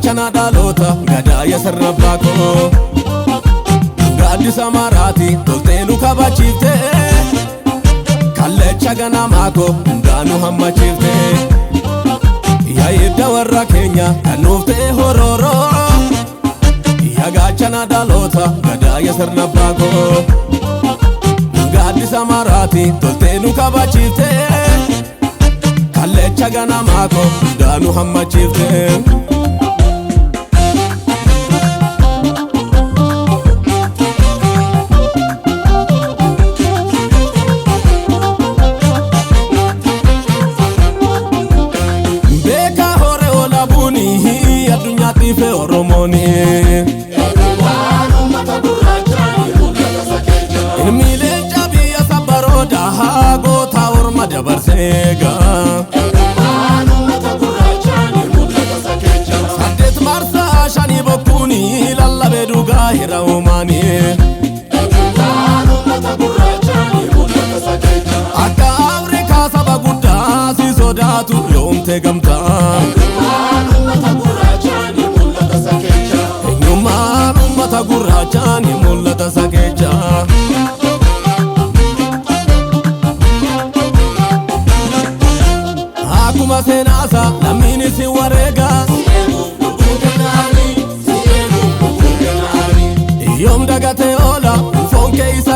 Gaachana dhaloota gadaaya sirna baakoo gaaddisa maraati tolteenu kabachiifte kallecha ganamaa koo hundaanuu hammachiifte yaa edda warra keenya kan nuuf ta'e horooroo yaa gaachana dhaloota gadaaya sirna baakoo gaaddisa maraati tolteenu kabachiifte kallecha ganamaa koo hundaanuu hammachiifte. Ife Oromoni Ilmile jabiya sabaroda goota orma dabarseega Saddeet marsa shani bokkuni lallabe dhugaa hira uumani Akka Afrikaa saba guddaa si sodaatu yoomte gamtaa Ummata gurraachani mul'ata sakeecha Akkuma seenaasa lammiin si wareega yoom dagatee oola foon kee isa